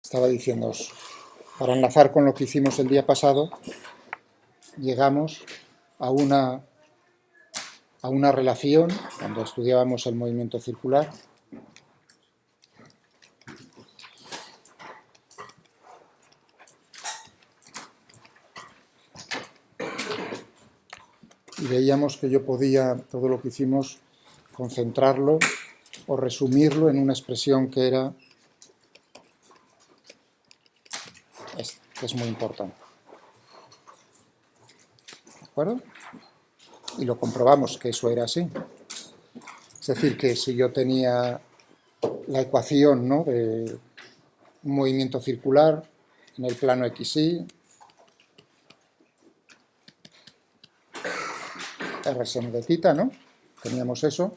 Estaba diciéndoos, para enlazar con lo que hicimos el día pasado, llegamos a una relación, cuando estudiábamos el movimiento circular, y veíamos que yo podía, todo lo que hicimos, concentrarlo o resumirlo en una expresión que era esta, que es muy importante. ¿De acuerdo? Y lo comprobamos que eso era así. Es decir, que si yo tenía la ecuación, ¿no?, de un movimiento circular en el plano XY, RSM de θ, ¿no? Teníamos eso,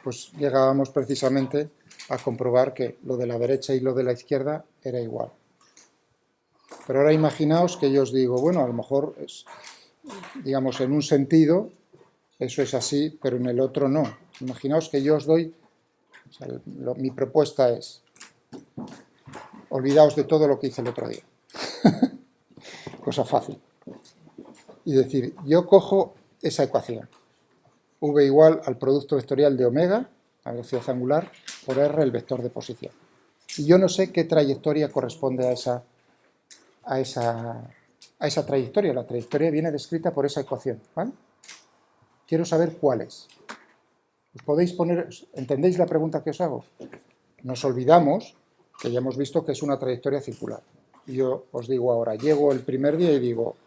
pues llegábamos precisamente a comprobar que lo de la derecha y lo de la izquierda era igual. Pero ahora imaginaos que yo os digo, bueno, a lo mejor es, digamos, en un sentido eso es así, pero en el otro no. Imaginaos que yo os doy, o sea, mi propuesta es, olvidaos de todo lo que hice el otro día. Cosa fácil. Y decir, yo cojo esa ecuación, V igual al producto vectorial de omega, la velocidad angular, por R, el vector de posición. Y yo no sé qué trayectoria corresponde a esa trayectoria. La trayectoria viene descrita por esa ecuación, ¿vale? Quiero saber cuál es. ¿Os podéis poner, entendéis la pregunta que os hago? Nos olvidamos que ya hemos visto que es una trayectoria circular. Y yo os digo ahora, llego el primer día y digo,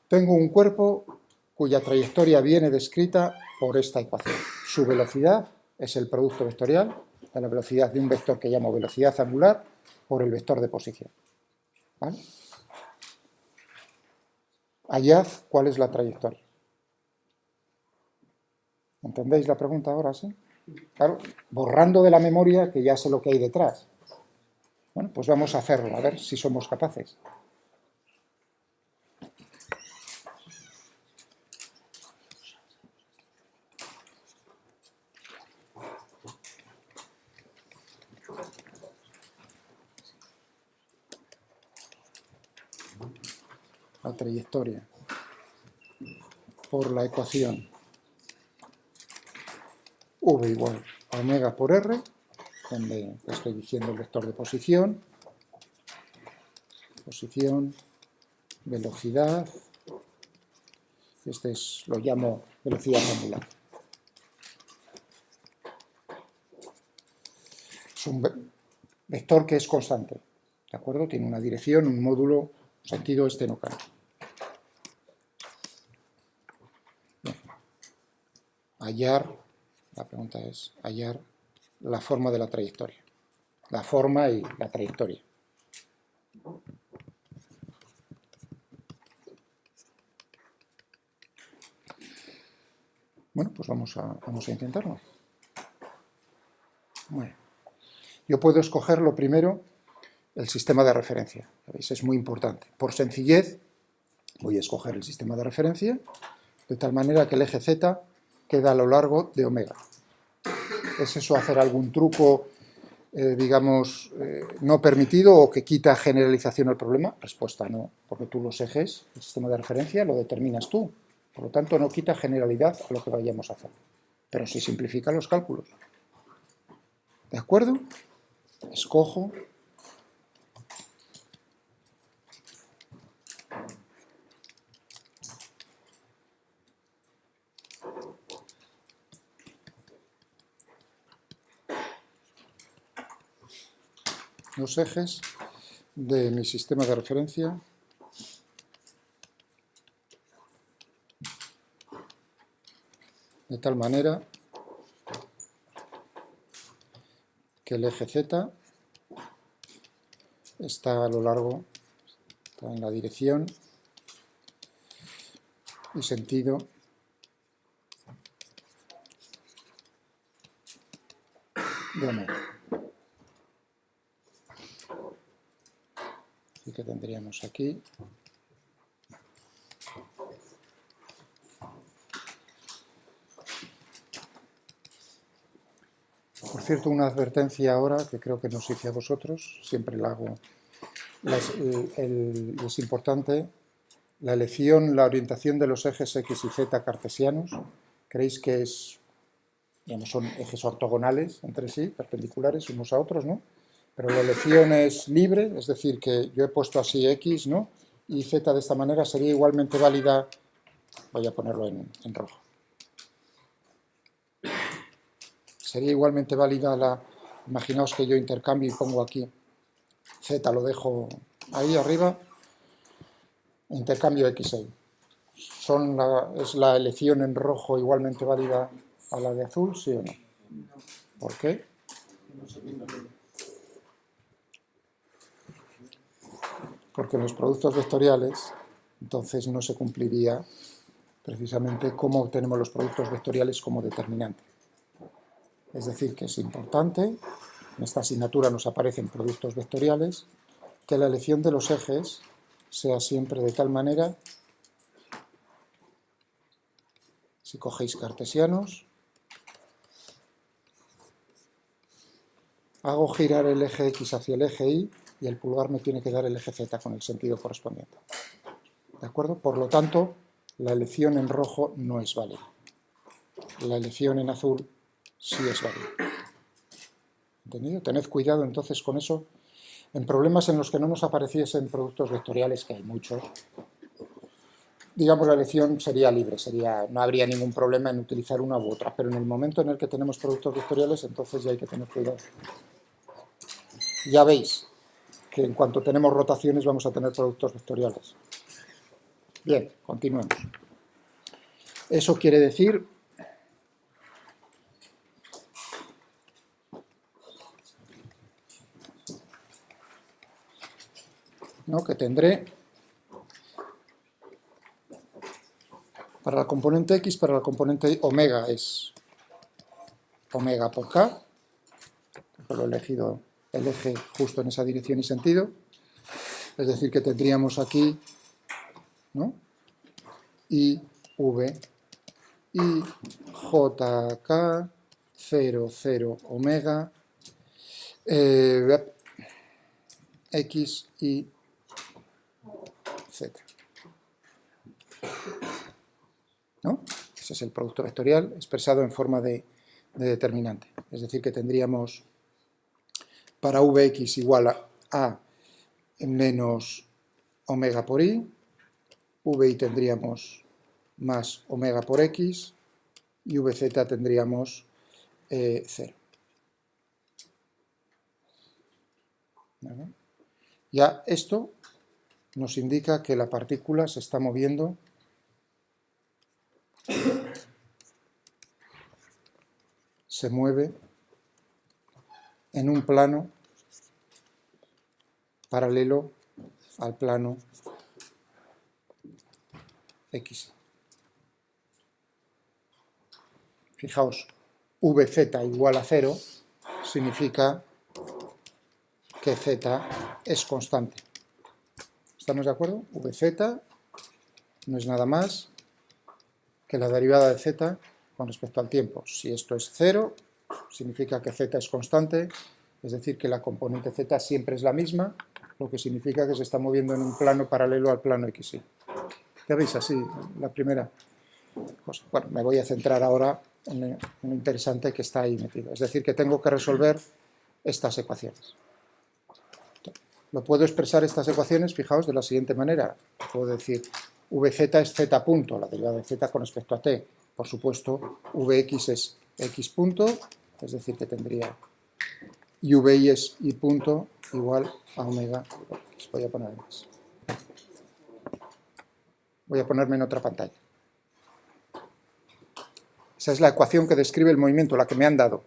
tengo un cuerpo cuya trayectoria viene descrita por esta ecuación. Su velocidad es el producto vectorial de la velocidad de un vector que llamo velocidad angular por el vector de posición. ¿Vale? Hallad cuál es la trayectoria. ¿Entendéis la pregunta ahora, sí? Claro, borrando de la memoria que ya sé lo que hay detrás. Bueno, pues vamos a hacerlo, a ver si somos capaces. La trayectoria por la ecuación V igual a omega por R, donde estoy diciendo el vector de posición, velocidad, este es, lo llamo velocidad angular. Es un vector que es constante, ¿de acuerdo? Tiene una dirección, un módulo, sentido este no cambia. Hallar, la pregunta es hallar la forma de la trayectoria. La forma y la trayectoria. Bueno, pues vamos a intentarlo. Bueno, yo puedo escoger lo primero, el sistema de referencia. ¿Veis? Es muy importante. Por sencillez, voy a escoger el sistema de referencia, de tal manera que el eje Z queda a lo largo de omega. ¿Es eso hacer algún truco, digamos, no permitido o que quita generalización al problema? Respuesta no, porque tú los ejes, el sistema de referencia, lo determinas tú. Por lo tanto, no quita generalidad a lo que vayamos a hacer. Pero sí simplifica los cálculos. ¿De acuerdo? Escojo. Los ejes de mi sistema de referencia de tal manera que el eje Z está a lo largo, está en la dirección y sentido de omega. Así que tendríamos aquí por cierto, una advertencia ahora que creo que no os hice a vosotros, siempre la hago es importante la elección, la orientación de los ejes X y Z cartesianos. Creéis que digamos, son ejes ortogonales entre sí, perpendiculares unos a otros, ¿no? Pero la elección es libre, es decir, que yo he puesto así X, ¿no? Y Z de esta manera sería igualmente válida, voy a ponerlo en rojo. Sería igualmente válida imaginaos que yo intercambio y pongo aquí Z, lo dejo ahí arriba, intercambio X ahí. ¿Es la elección en rojo igualmente válida a la de azul, sí o no? ¿Por qué? Porque en los productos vectoriales, entonces no se cumpliría precisamente cómo obtenemos los productos vectoriales como determinante. Es decir, que es importante, en esta asignatura nos aparecen productos vectoriales, que la elección de los ejes sea siempre de tal manera, si cogéis cartesianos, hago girar el eje X hacia el eje Y y el pulgar me tiene que dar el eje Z con el sentido correspondiente. ¿De acuerdo? Por lo tanto, la elección en rojo no es válida. La elección en azul sí es válida. ¿Entendido? Tened cuidado entonces con eso. En problemas en los que no nos apareciesen productos vectoriales, que hay muchos, digamos la elección sería libre, no habría ningún problema en utilizar una u otra, pero en el momento en el que tenemos productos vectoriales, entonces ya hay que tener cuidado. Ya veis que en cuanto tenemos rotaciones vamos a tener productos vectoriales. Bien, continuemos. Eso quiere decir que tendré para la componente X, para la componente Y, omega es omega por K, lo he elegido el eje justo en esa dirección y sentido, es decir que tendríamos aquí, ¿no? I, V, I, J, K, 0, 0, omega, X, Y, Z. ¿No? Ese es el producto vectorial expresado en forma de determinante. Es decir, que tendríamos para Vx igual a menos omega por Y, Vi tendríamos más omega por X y Vz tendríamos 0. ¿Vale? Ya esto nos indica que la partícula se está moviendo se mueve en un plano paralelo al plano X. Fijaos, Vz igual a 0 significa que Z es constante. ¿Estamos de acuerdo? Vz no es nada más que la derivada de Z con respecto al tiempo. Si esto es 0, significa que Z es constante, es decir, que la componente Z siempre es la misma, lo que significa que se está moviendo en un plano paralelo al plano XY. Ya veis así la primera cosa. Bueno, me voy a centrar ahora en lo interesante que está ahí metido. Es decir, que tengo que resolver estas ecuaciones. Lo puedo expresar estas ecuaciones, fijaos, de la siguiente manera. Puedo decir, Vz es Z punto, la derivada de Z con respecto a T. Por supuesto, Vx es X punto, es decir, que tendría y Vi es Y punto igual a omega por X. Voy a poner más. Voy a ponerme en otra pantalla. Esa es la ecuación que describe el movimiento, la que me han dado.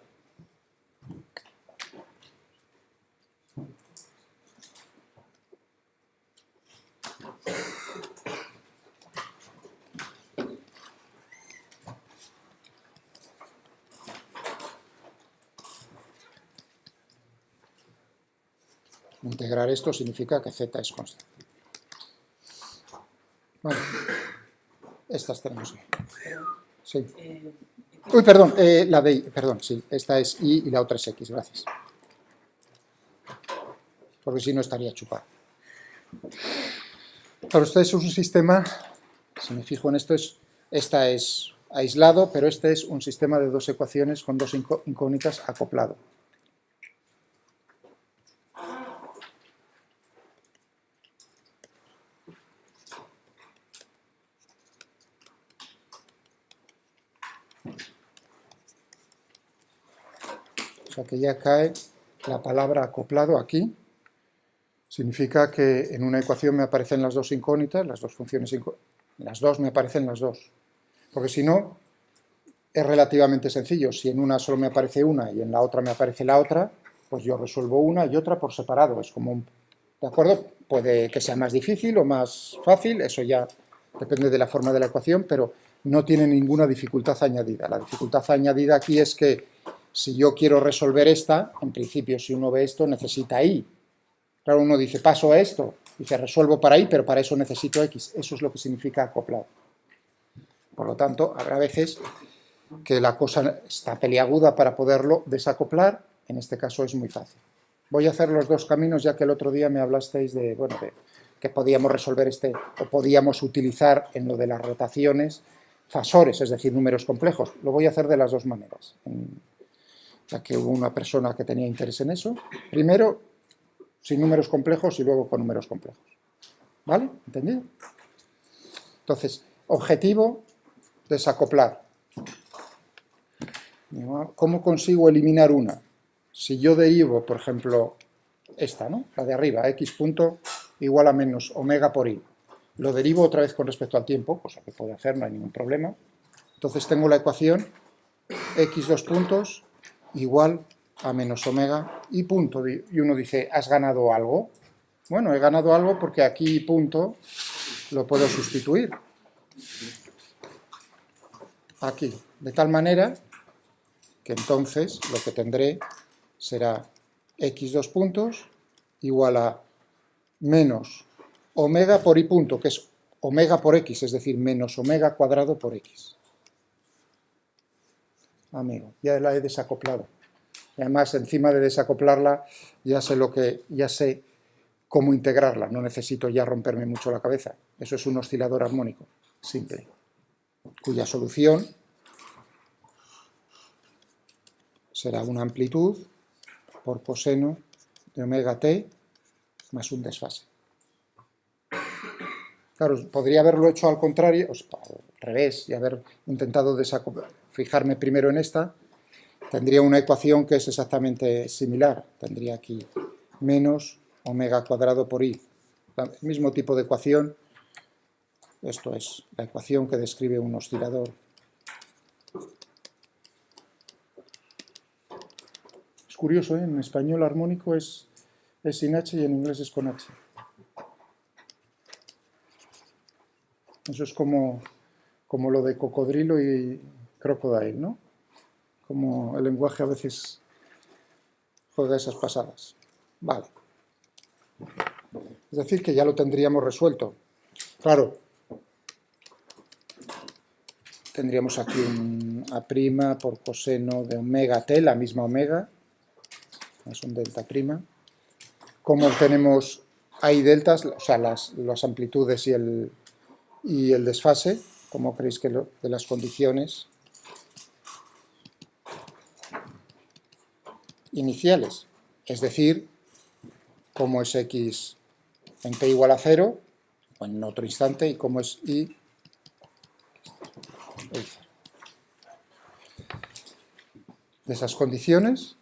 Integrar esto significa que Z es constante. Bueno, estas tenemos aquí. Sí. Uy, perdón, la de Y, perdón, sí, esta es Y y la otra es X, gracias. Porque si no estaría chupada. Para ustedes es un sistema, si me fijo en esto, esta es aislado, pero este es un sistema de dos ecuaciones con dos incógnitas acoplado. O sea que ya cae la palabra acoplado aquí. Significa que en una ecuación me aparecen las dos incógnitas, las dos funciones incógnitas, las dos me aparecen las dos. Porque si no, es relativamente sencillo. Si en una solo me aparece una y en la otra me aparece la otra, pues yo resuelvo una y otra por separado. Es como un... ¿De acuerdo? Puede que sea más difícil o más fácil, eso ya depende de la forma de la ecuación, pero no tiene ninguna dificultad añadida. La dificultad añadida aquí es que si yo quiero resolver esta, en principio si uno ve esto necesita y. Claro, uno dice, paso a esto, dice, resuelvo para y, pero para eso necesito x. Eso es lo que significa acoplado. Por lo tanto, habrá veces que la cosa está peliaguda para poderlo desacoplar, en este caso es muy fácil. Voy a hacer los dos caminos, ya que el otro día me hablasteis de, bueno, de que podíamos resolver o podíamos utilizar en lo de las rotaciones fasores, es decir, números complejos. Lo voy a hacer de las dos maneras, ya que hubo una persona que tenía interés en eso. Primero, sin números complejos y luego con números complejos. ¿Vale? ¿Entendido? Entonces, objetivo, desacoplar. ¿Cómo consigo eliminar una? Si yo derivo, por ejemplo, esta, ¿no? La de arriba, x punto igual a menos omega por y. Lo derivo otra vez con respecto al tiempo, cosa que puedo hacer, no hay ningún problema. Entonces tengo la ecuación x dos puntos igual a menos omega y punto. Y uno dice, ¿has ganado algo? Bueno, he ganado algo porque aquí punto lo puedo sustituir. Aquí. De tal manera que entonces lo que tendré será x dos puntos igual a menos omega por y punto, que es omega por x, es decir, menos omega cuadrado por x. Amigo, ya la he desacoplado. Y además, encima de desacoplarla, ya sé cómo integrarla. No necesito ya romperme mucho la cabeza. Eso es un oscilador armónico simple, cuya solución será una amplitud por coseno de omega t más un desfase. Claro, podría haberlo hecho al contrario, al revés, y haber intentado fijarme primero en esta. Tendría una ecuación que es exactamente similar. Tendría aquí menos omega cuadrado por y. El mismo tipo de ecuación. Esto es la ecuación que describe un oscilador. Es curioso, ¿eh? En español armónico es sin h y en inglés es con h. Eso es como lo de cocodrilo y crocodile, ¿no? Como el lenguaje a veces juega esas pasadas. Vale. Es decir, que ya lo tendríamos resuelto. Claro, tendríamos aquí un A' por coseno de omega t, la misma omega, es un delta prima. ¿Cómo obtenemos A y deltas? O sea, las amplitudes y el desfase. ¿Cómo creéis que de las condiciones iniciales? Es decir, cómo es x en t igual a 0, o en otro instante, y cómo es y de esas condiciones,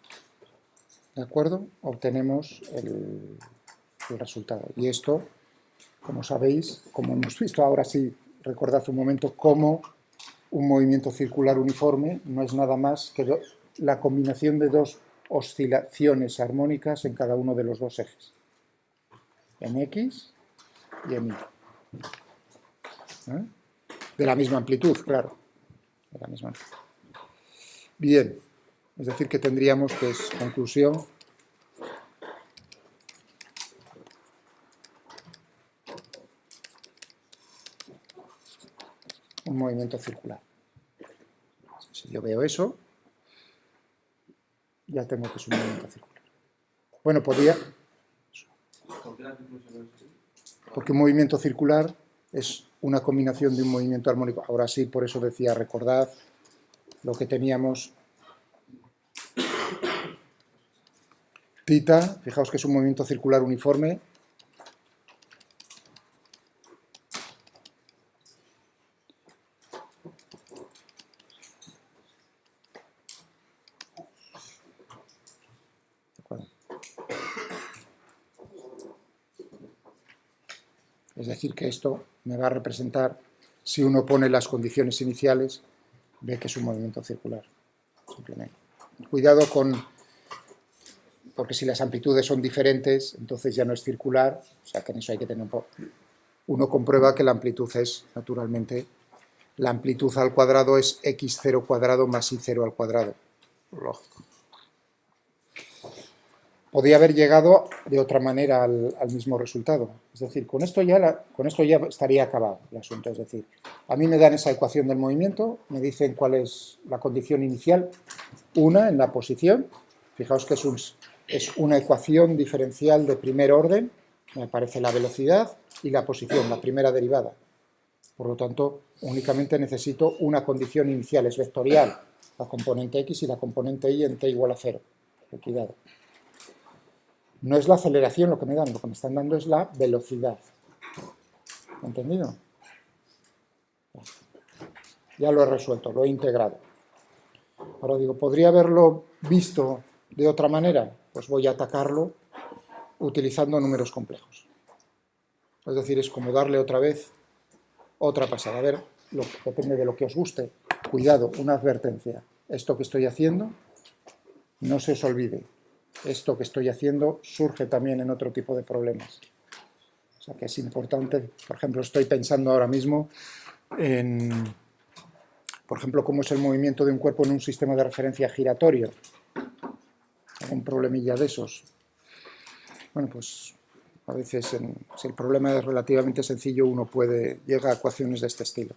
¿de acuerdo? Obtenemos el resultado. Y esto, como sabéis, como hemos visto ahora sí, recordad un momento, cómo un movimiento circular uniforme no es nada más que la combinación de dos oscilaciones armónicas en cada uno de los dos ejes. En x y en y. ¿Eh? De la misma amplitud, claro. De la misma amplitud. Bien. Es decir, que tendríamos, que es conclusión, un movimiento circular. Si yo veo eso, ya tengo que es un movimiento circular. Bueno, podría... porque un movimiento circular es una combinación de un movimiento armónico. Ahora sí, por eso decía, recordad lo que teníamos. Tita, fijaos que es un movimiento circular uniforme. Es decir, que esto me va a representar, si uno pone las condiciones iniciales, ve que es un movimiento circular. Simplemente. Cuidado con, porque si las amplitudes son diferentes, entonces ya no es circular, o sea que en eso hay que tener un poco. Uno comprueba que la amplitud es, naturalmente, la amplitud al cuadrado es x0 cuadrado más y0 al cuadrado. Lógico. Podría haber llegado de otra manera al mismo resultado. Es decir, con esto ya estaría acabado el asunto. Es decir, a mí me dan esa ecuación del movimiento, me dicen cuál es la condición inicial, una en la posición. Fijaos que es una ecuación diferencial de primer orden, me aparece la velocidad y la posición, la primera derivada. Por lo tanto, únicamente necesito una condición inicial, es vectorial, la componente x y la componente y en t igual a 0. Cuidado. No es la aceleración lo que me dan, lo que me están dando es la velocidad. ¿Entendido? Ya lo he resuelto, lo he integrado. Ahora digo, ¿podría haberlo visto de otra manera? Pues voy a atacarlo utilizando números complejos. Es decir, es como darle otra vez otra pasada. A ver, depende de lo que os guste. Cuidado, una advertencia. Esto que estoy haciendo, no se os olvide. Esto que estoy haciendo surge también en otro tipo de problemas. O sea que es importante, por ejemplo, estoy pensando ahora mismo en, por ejemplo, cómo es el movimiento de un cuerpo en un sistema de referencia giratorio. Un problemilla de esos. Bueno, pues a veces, si el problema es relativamente sencillo, uno llega a ecuaciones de este estilo,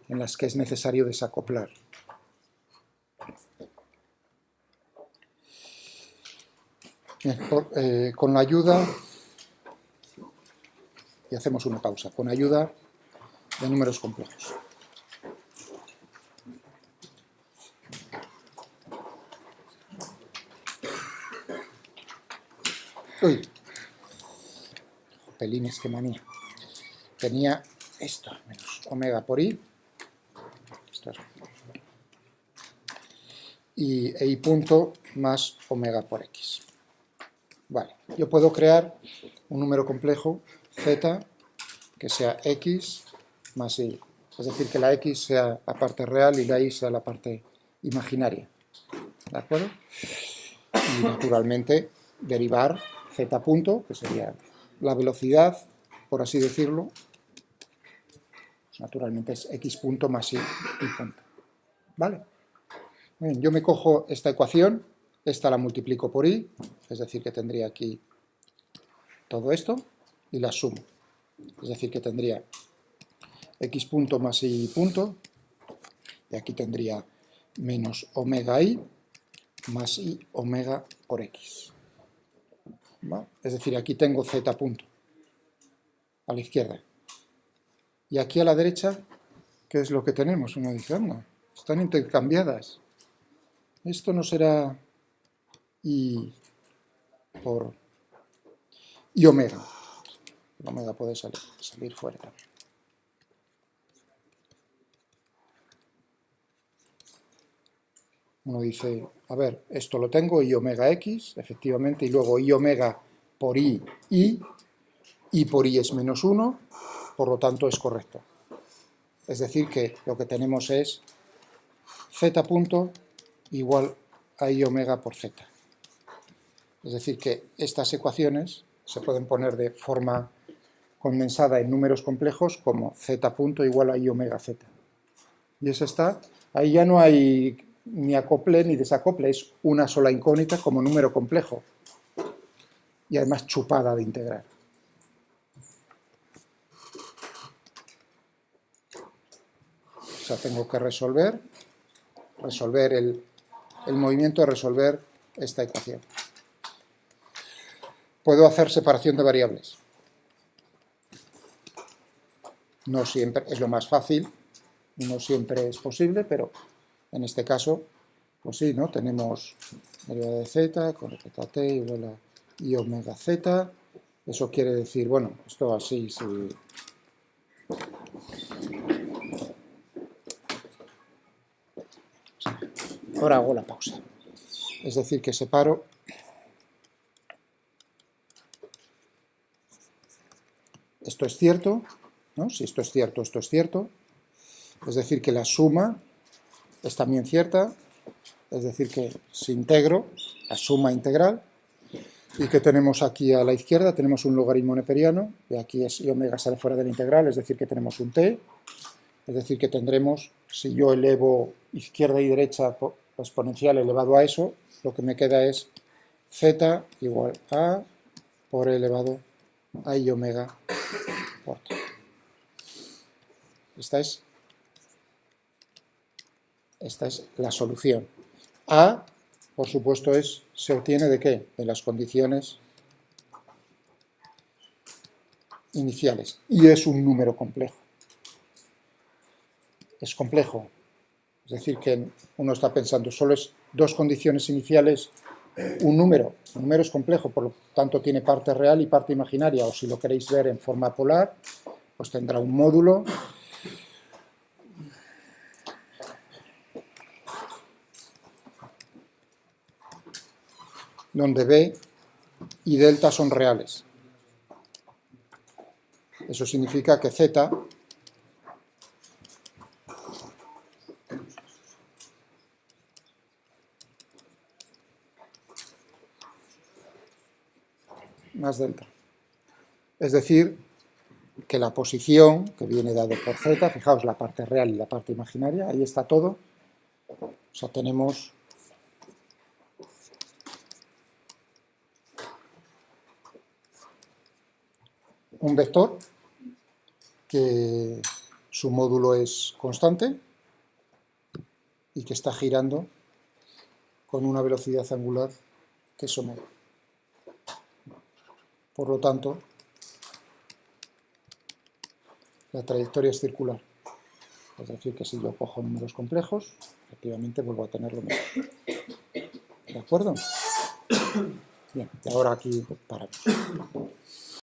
en las que es necesario desacoplar. Con la ayuda, y hacemos una pausa, con ayuda de números complejos. Uy, pelines, qué manía. Tenía esto, menos omega por i, esto es, y i punto más omega por x. Vale, yo puedo crear un número complejo, z, que sea x más y. Es decir, que la x sea la parte real y la y sea la parte imaginaria. ¿De acuerdo? Y naturalmente derivar z punto, que sería la velocidad, por así decirlo, pues naturalmente es x punto más y punto. ¿Vale? Bien, yo me cojo esta ecuación, esta la multiplico por i, es decir, que tendría aquí todo esto, y la sumo. Es decir, que tendría x punto más y punto, y aquí tendría menos omega i más i omega por x. ¿Vale? Es decir, aquí tengo z punto, a la izquierda. Y aquí a la derecha, ¿qué es lo que tenemos? Uno dice, anda, están intercambiadas. Esto no será i por i omega. El omega puede salir fuera también. Uno dice, a ver, esto lo tengo, i omega x, efectivamente, y luego i omega por i por i es menos 1, por lo tanto es correcto. Es decir, que lo que tenemos es z punto igual a i omega por z. Es decir, que estas ecuaciones se pueden poner de forma condensada en números complejos como z punto igual a i omega z. Y eso está, ahí ya no hay ni acople ni desacople, es una sola incógnita como número complejo y además chupada de integrar. O sea, tengo que resolver el movimiento de resolver esta ecuación. Puedo hacer separación de variables. No siempre es lo más fácil y no siempre es posible, pero en este caso, pues sí, ¿no? Tenemos derivada de z con respecto a t igual a i omega z. Eso quiere decir, bueno, esto así, sí. Ahora hago la pausa. Es decir, que separo esto es cierto, ¿no? Si esto es cierto, esto es cierto. Es decir, que la suma es también cierta. Es decir, que si integro, la suma integral. Y que tenemos aquí a la izquierda, tenemos un logaritmo neperiano, y aquí es i omega sale fuera de la integral, es decir, que tenemos un t. Es decir, que tendremos, si yo elevo izquierda y derecha por la exponencial elevado a eso, lo que me queda es z igual a por e elevado a i omega por t. Esta es la solución. A, por supuesto, se obtiene ¿de qué? De las condiciones iniciales. Y es un número complejo. Es complejo. Es decir, que uno está pensando, solo es dos condiciones iniciales, un número. Un número es complejo, por lo tanto tiene parte real y parte imaginaria. O si lo queréis ver en forma polar, pues tendrá un módulo. Donde B y delta son reales. Eso significa que Z más delta. Es decir, que la posición que viene dado por Z, fijaos la parte real y la parte imaginaria, ahí está todo. O sea, tenemos un vector que su módulo es constante y que está girando con una velocidad angular que es omega. Por lo tanto, la trayectoria es circular. Es decir, que si yo cojo números complejos, efectivamente vuelvo a tener lo mismo. ¿De acuerdo? Bien, y ahora aquí paramos.